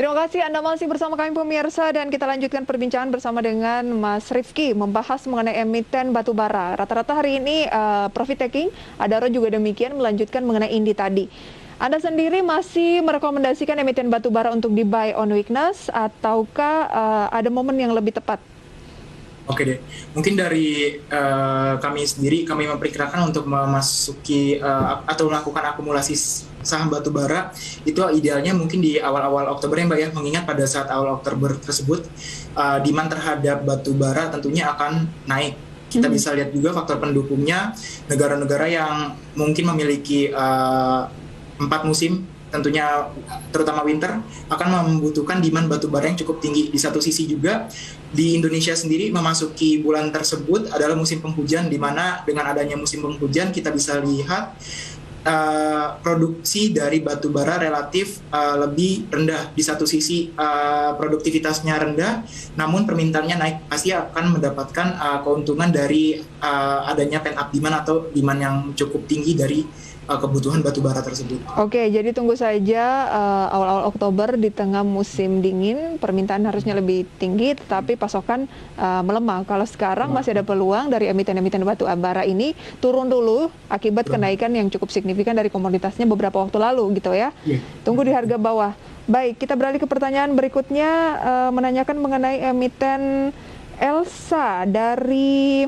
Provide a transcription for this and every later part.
Terima kasih Anda masih bersama kami pemirsa dan kita lanjutkan perbincangan bersama dengan Mas Rifki membahas mengenai emiten batu bara. Rata-rata hari ini profit taking, Adaro juga demikian melanjutkan mengenai Indi tadi. Anda sendiri masih merekomendasikan emiten batu bara untuk di buy on weakness ataukah ada momen yang lebih tepat? Oke deh, mungkin dari kami sendiri, kami memperkirakan untuk memasuki atau melakukan akumulasi saham batubara itu idealnya mungkin di awal-awal Oktober ya Mbak ya, mengingat pada saat awal Oktober tersebut demand terhadap batubara tentunya akan naik. Kita bisa lihat juga faktor pendukungnya, negara-negara yang mungkin memiliki 4 musim, tentunya terutama winter, akan membutuhkan demand batubara yang cukup tinggi. Di satu sisi juga di Indonesia sendiri memasuki bulan tersebut adalah musim penghujan, di mana dengan adanya musim penghujan kita bisa lihat produksi dari batubara relatif lebih rendah. Di satu sisi produktivitasnya rendah, namun permintaannya naik, pasti akan mendapatkan keuntungan dari adanya pent up demand atau demand yang cukup tinggi dari kebutuhan batubara tersebut. Oke, jadi tunggu saja awal-awal Oktober di tengah musim dingin, permintaan harusnya lebih tinggi, tetapi pasokan melemah. Kalau sekarang masih ada peluang dari emiten-emiten batu bara ini turun dulu akibat kenaikan yang cukup signifikan dari komoditasnya beberapa waktu lalu, gitu ya. Tunggu di harga bawah. Baik, kita beralih ke pertanyaan berikutnya, menanyakan mengenai emiten Elsa dari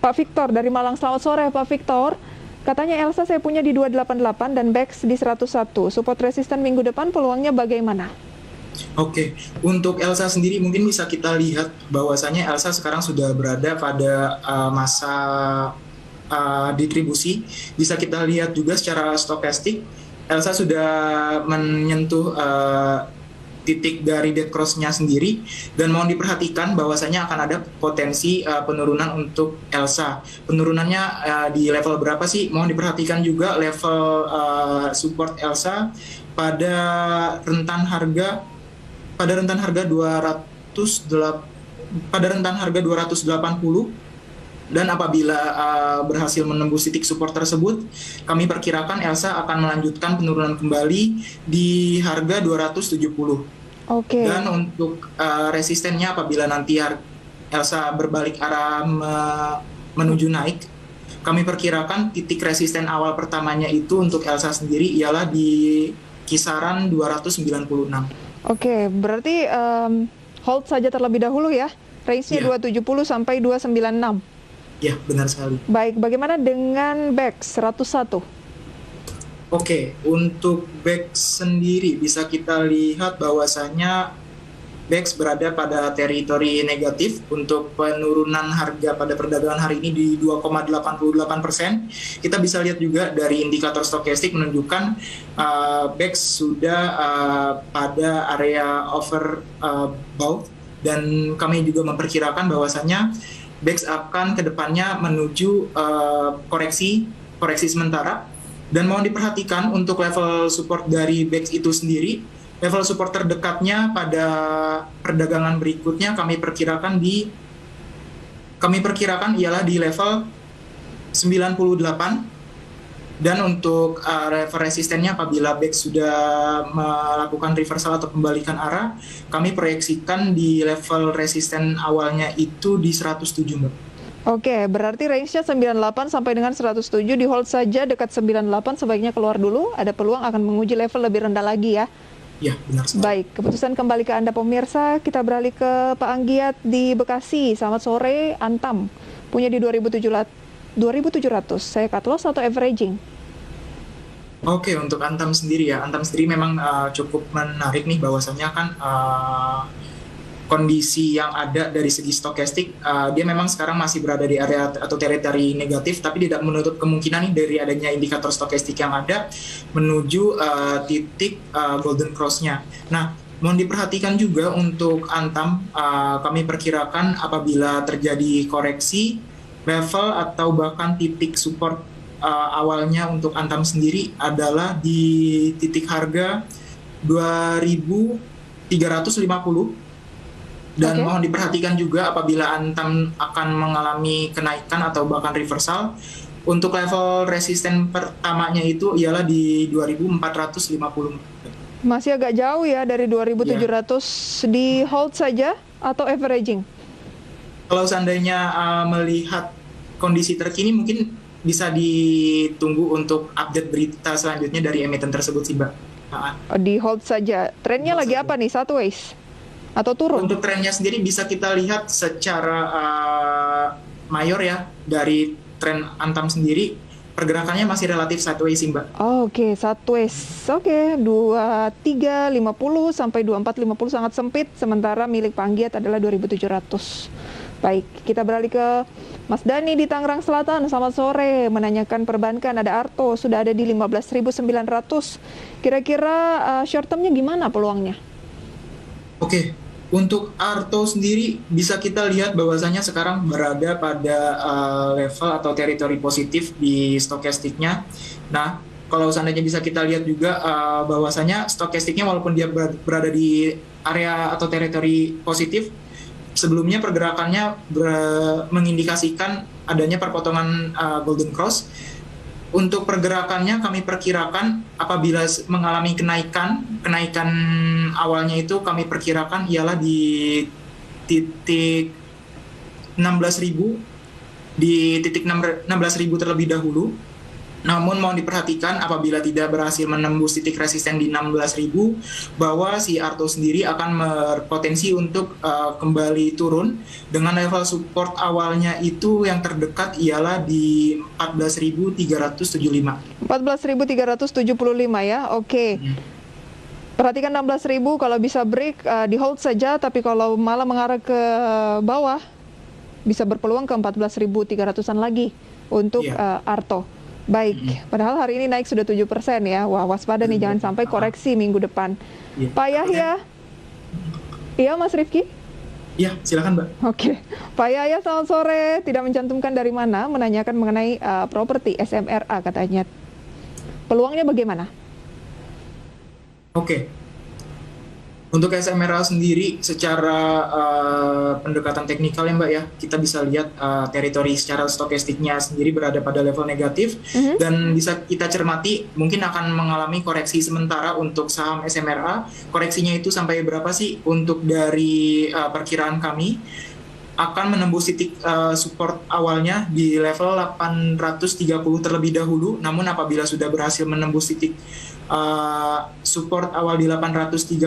Pak Victor dari Malang. Selamat sore Pak Victor. Katanya Elsa saya punya di 288 dan BEX di 101. Support resisten minggu depan peluangnya bagaimana? Oke, untuk Elsa sendiri mungkin bisa kita lihat bahwasanya Elsa sekarang sudah berada pada masa distribusi. Bisa kita lihat juga secara stokastik, Elsa sudah menyentuh titik dari dead cross-nya sendiri, dan mohon diperhatikan bahwasanya akan ada potensi penurunan untuk Elsa. Penurunannya di level berapa sih? Mohon diperhatikan juga level support Elsa pada rentan harga 280, dan apabila berhasil menembus titik support tersebut, kami perkirakan Elsa akan melanjutkan penurunan kembali di harga 270. Oke. Dan untuk resistennya apabila nanti Elsa berbalik arah menuju naik, kami perkirakan titik resisten awal pertamanya itu untuk Elsa sendiri ialah di kisaran 296. Oke, berarti hold saja terlebih dahulu ya. Range-nya 270 sampai 296. Ya, benar sekali. Baik, bagaimana dengan BEX 101? Oke, untuk BEX sendiri bisa kita lihat bahwasanya BEX berada pada teritori negatif untuk penurunan harga pada perdagangan hari ini di 2,88%. Kita bisa lihat juga dari indikator stokastik menunjukkan BEX sudah pada area overbought, dan kami juga memperkirakan bahwasanya BEX akan kedepannya menuju koreksi sementara. Dan mohon diperhatikan untuk level support dari BEX itu sendiri, level support terdekatnya pada perdagangan berikutnya kami perkirakan ialah di level 98. Dan untuk level resistennya apabila BEX sudah melakukan reversal atau pembalikan arah, kami proyeksikan di level resisten awalnya itu di 107, Mbak. Oke, berarti range-nya 98 sampai dengan 107, di hold saja dekat 98, sebaiknya keluar dulu, ada peluang akan menguji level lebih rendah lagi ya? Ya, benar sekali. Baik, keputusan kembali ke Anda pemirsa, kita beralih ke Pak Anggiat di Bekasi. Selamat sore, Antam. Punya di 2.700, saya cut loss atau averaging? Oke, untuk Antam sendiri ya, Antam sendiri memang cukup menarik nih, bahwasannya kan kondisi yang ada dari segi stokastik, dia memang sekarang masih berada di area atau teritori negatif, tapi tidak menutup kemungkinan nih dari adanya indikator stokastik yang ada menuju titik golden cross-nya. Nah, mohon diperhatikan juga untuk Antam, kami perkirakan apabila terjadi koreksi, level atau bahkan titik support awalnya untuk Antam sendiri adalah di titik harga 2.350. Dan mohon diperhatikan juga apabila Antam akan mengalami kenaikan atau bahkan reversal, untuk level resisten pertamanya itu ialah di 2.450. Masih agak jauh ya dari 2.700, di hold saja atau averaging? Kalau seandainya melihat kondisi terkini mungkin bisa ditunggu untuk update berita selanjutnya dari emiten tersebut sih, Mbak. Di hold saja. Trennya Hold lagi saja. apa nih? Sideways atau turun? Untuk trennya sendiri bisa kita lihat secara mayor ya, dari tren Antam sendiri pergerakannya masih relatif sideways sih, Mbak. Oke, sideways. Oke, 2350 sampai 2450 sangat sempit, sementara milik Panggiat adalah 2.700. Baik, kita beralih ke Mas Dani di Tangerang Selatan. Selamat sore, menanyakan perbankan. Ada Arto, sudah ada di 15.900. Kira-kira short termnya gimana peluangnya? Oke, untuk Arto sendiri bisa kita lihat bahwasanya sekarang berada pada level atau teritori positif di stokastiknya. Nah, kalau seandainya bisa kita lihat juga bahwasanya stokastiknya walaupun dia berada di area atau teritori positif, sebelumnya pergerakannya mengindikasikan adanya perpotongan Golden Cross. Untuk pergerakannya kami perkirakan apabila mengalami kenaikan awalnya itu kami perkirakan ialah di titik 16.000, di titik 16.000 terlebih dahulu. Namun mohon diperhatikan apabila tidak berhasil menembus titik resisten di 16.000, bahwa si Arto sendiri akan berpotensi untuk kembali turun dengan level support awalnya itu yang terdekat ialah di 14.375. 14.375 ya, oke. Perhatikan 16.000, kalau bisa break di hold saja, tapi kalau malah mengarah ke bawah bisa berpeluang ke 14.300-an lagi untuk Arto. Baik, padahal hari ini naik sudah 7% ya. Wah, waspada nih, jangan sampai koreksi minggu depan. Pak Yahya? Iya, Mas Rifki? Iya, silakan, Mbak. Oke, Pak Yahya selamat sore. Tidak mencantumkan dari mana, menanyakan mengenai properti SMRA katanya. Peluangnya bagaimana? Oke. Untuk SMRA sendiri secara pendekatan teknikal ya, Mbak ya, kita bisa lihat teritori secara stokastiknya sendiri berada pada level negatif, dan bisa kita cermati mungkin akan mengalami koreksi sementara untuk saham SMRA. Koreksinya itu sampai berapa sih? Untuk dari perkiraan kami akan menembus titik support awalnya di level 830 terlebih dahulu. Namun apabila sudah berhasil menembus titik support awal di 830,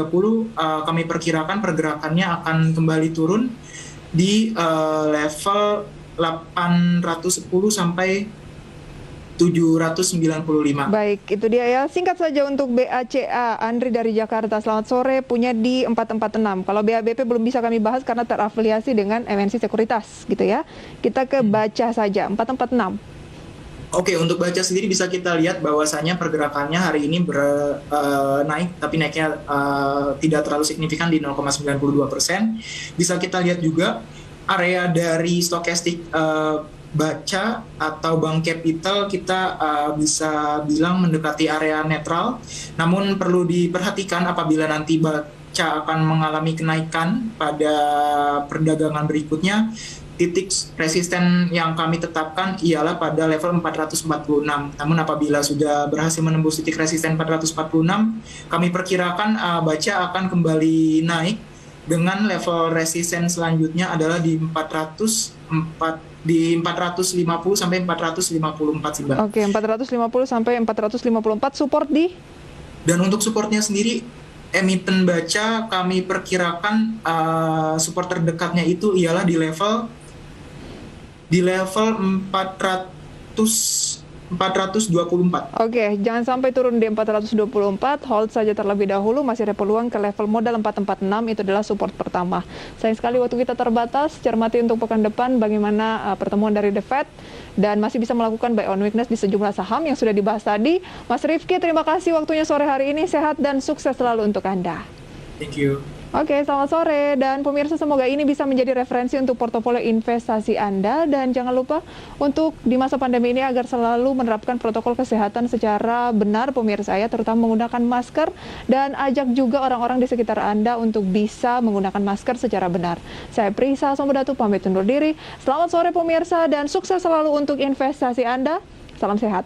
kami perkirakan pergerakannya akan kembali turun di level 810 sampai 795. Baik, itu dia ya. Singkat saja untuk BACA, Andri dari Jakarta. Selamat sore, punya di 446. Kalau BABP belum bisa kami bahas karena terafiliasi dengan MNC Sekuritas gitu ya. Kita ke baca saja, 446. Oke, untuk baca sendiri bisa kita lihat bahwasanya pergerakannya hari ini naik, tapi naiknya tidak terlalu signifikan di 0,92%. Bisa kita lihat juga area dari stokastik baca atau bank capital kita bisa bilang mendekati area netral. Namun perlu diperhatikan apabila nanti baca akan mengalami kenaikan pada perdagangan berikutnya, titik resisten yang kami tetapkan ialah pada level 446. Namun apabila sudah berhasil menembus titik resisten 446, kami perkirakan baca akan kembali naik dengan level resisten selanjutnya adalah di 450 sampai 454 sih, Mbak. Oke, 450 sampai 454 support di. Dan untuk supportnya sendiri emiten baca kami perkirakan support terdekatnya itu ialah di level 424. Oke, jangan sampai turun di 424, hold saja terlebih dahulu, masih ada peluang ke level modal 446, itu adalah support pertama. Sayang sekali waktu kita terbatas, cermati untuk pekan depan bagaimana pertemuan dari The Fed, dan masih bisa melakukan buy on weakness di sejumlah saham yang sudah dibahas tadi. Mas Rifki, terima kasih waktunya sore hari ini, sehat dan sukses selalu untuk Anda. Thank you. Oke, selamat sore, dan pemirsa, semoga ini bisa menjadi referensi untuk portofolio investasi Anda, dan jangan lupa untuk di masa pandemi ini agar selalu menerapkan protokol kesehatan secara benar, pemirsa ya, terutama menggunakan masker, dan ajak juga orang-orang di sekitar Anda untuk bisa menggunakan masker secara benar. Saya Prisa Sombodatu pamit undur diri. Selamat sore pemirsa, dan sukses selalu untuk investasi Anda. Salam sehat.